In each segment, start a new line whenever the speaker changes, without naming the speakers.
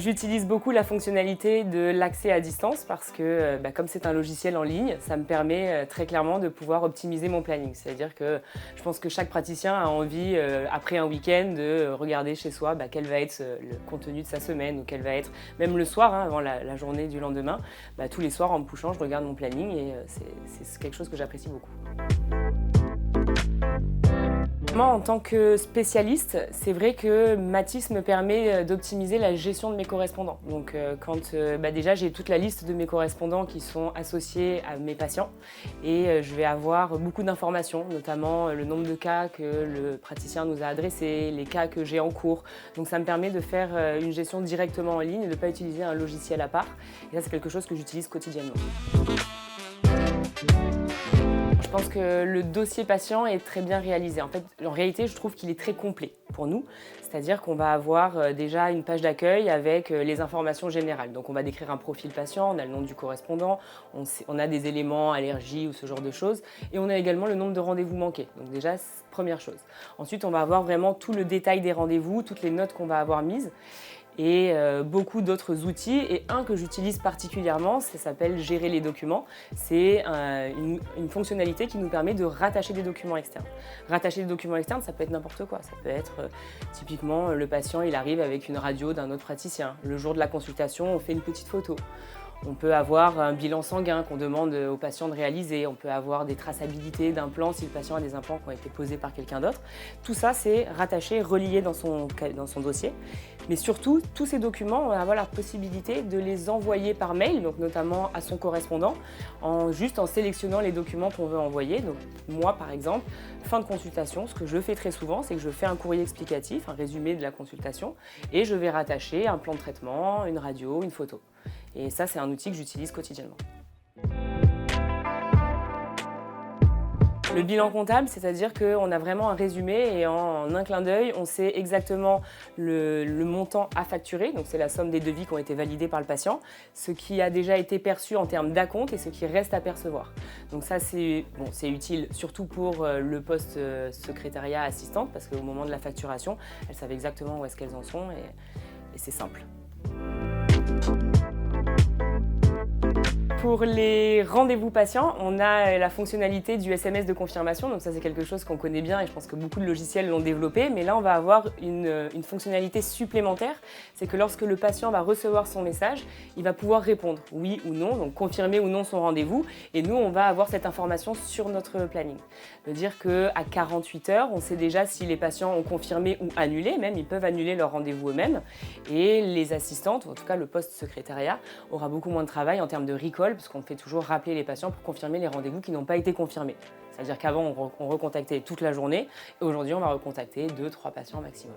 J'utilise beaucoup la fonctionnalité de l'accès à distance parce que comme c'est un logiciel en ligne, ça me permet très clairement de pouvoir optimiser mon planning. C'est-à-dire que je pense que chaque praticien a envie, après un week-end, de regarder chez soi quel va être le contenu de sa semaine ou quel va être, même le soir, avant la journée du lendemain. Tous les soirs, en me couchant, je regarde mon planning et c'est quelque chose que j'apprécie beaucoup. Moi, en tant que spécialiste, c'est vrai que Matisse me permet d'optimiser la gestion de mes correspondants. Donc quand déjà j'ai toute la liste de mes correspondants qui sont associés à mes patients et je vais avoir beaucoup d'informations, notamment le nombre de cas que le praticien nous a adressés, les cas que j'ai en cours. Donc ça me permet de faire une gestion directement en ligne et de ne pas utiliser un logiciel à part. Et ça, c'est quelque chose que j'utilise quotidiennement. Je pense que le dossier patient est très bien réalisé. En réalité, je trouve qu'il est très complet pour nous. C'est-à-dire qu'on va avoir déjà une page d'accueil avec les informations générales. Donc on va décrire un profil patient, on a le nom du correspondant, on a des éléments, allergies ou ce genre de choses. Et on a également le nombre de rendez-vous manqués. Donc déjà, première chose. Ensuite, on va avoir vraiment tout le détail des rendez-vous, toutes les notes qu'on va avoir mises. Et beaucoup d'autres outils, et un que j'utilise particulièrement, ça s'appelle Gérer les documents. C'est une fonctionnalité qui nous permet de rattacher des documents externes. Rattacher des documents externes, ça peut être n'importe quoi. Ça peut être typiquement le patient, il arrive avec une radio d'un autre praticien. Le jour de la consultation, on fait une petite photo. On peut avoir un bilan sanguin qu'on demande au patient de réaliser. On peut avoir des traçabilités d'implants si le patient a des implants qui ont été posés par quelqu'un d'autre. Tout ça, c'est rattaché, relié dans son dossier. Mais surtout, tous ces documents, on va avoir la possibilité de les envoyer par mail, donc notamment à son correspondant, juste en sélectionnant les documents qu'on veut envoyer. Donc moi, par exemple, fin de consultation, ce que je fais très souvent, c'est que je fais un courrier explicatif, un résumé de la consultation, et je vais rattacher un plan de traitement, une radio, une photo. Et ça, c'est un outil que j'utilise quotidiennement. Le bilan comptable, c'est-à-dire qu'on a vraiment un résumé et en un clin d'œil, on sait exactement le montant à facturer. Donc c'est la somme des devis qui ont été validés par le patient, ce qui a déjà été perçu en termes d'acompte et ce qui reste à percevoir. Donc ça, c'est utile surtout pour le poste secrétariat assistante parce qu'au moment de la facturation, elles savent exactement où est-ce qu'elles en sont et c'est simple. Pour les rendez-vous patients, on a la fonctionnalité du SMS de confirmation. Donc ça, c'est quelque chose qu'on connaît bien et je pense que beaucoup de logiciels l'ont développé. Mais là, on va avoir une fonctionnalité supplémentaire. C'est que lorsque le patient va recevoir son message, il va pouvoir répondre oui ou non, donc confirmer ou non son rendez-vous. Et nous, on va avoir cette information sur notre planning. De dire qu'à 48 heures, on sait déjà si les patients ont confirmé ou annulé. Même, ils peuvent annuler leur rendez-vous eux-mêmes. Et les assistantes, ou en tout cas le poste secrétariat, aura beaucoup moins de travail en termes de recall, parce qu'on fait toujours rappeler les patients pour confirmer les rendez-vous qui n'ont pas été confirmés. C'est-à-dire qu'avant, on recontactait toute la journée, et aujourd'hui, on va recontacter 2-3 patients maximum.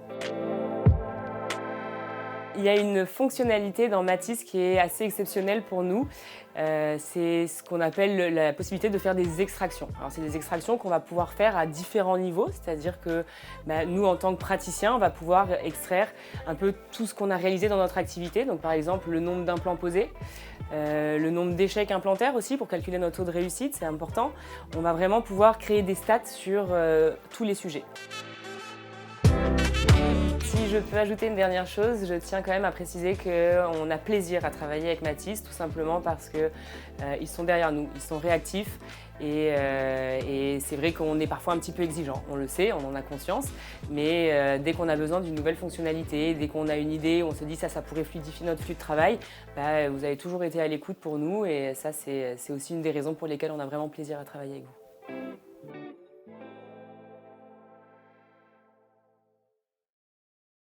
Il y a une fonctionnalité dans Matisse qui est assez exceptionnelle pour nous. C'est ce qu'on appelle la possibilité de faire des extractions. Alors, c'est des extractions qu'on va pouvoir faire à différents niveaux, c'est-à-dire que nous, en tant que praticiens, on va pouvoir extraire un peu tout ce qu'on a réalisé dans notre activité. Donc, par exemple, le nombre d'implants posés, le nombre d'échecs implantaires aussi pour calculer notre taux de réussite, c'est important. On va vraiment pouvoir créer des stats sur tous les sujets. Si je peux ajouter une dernière chose, je tiens quand même à préciser qu'on a plaisir à travailler avec Matisse, tout simplement parce qu'ils sont derrière nous, ils sont réactifs et c'est vrai qu'on est parfois un petit peu exigeant, on le sait, on en a conscience, mais dès qu'on a besoin d'une nouvelle fonctionnalité, dès qu'on a une idée, on se dit ça pourrait fluidifier notre flux de travail, vous avez toujours été à l'écoute pour nous et ça c'est aussi une des raisons pour lesquelles on a vraiment plaisir à travailler avec vous.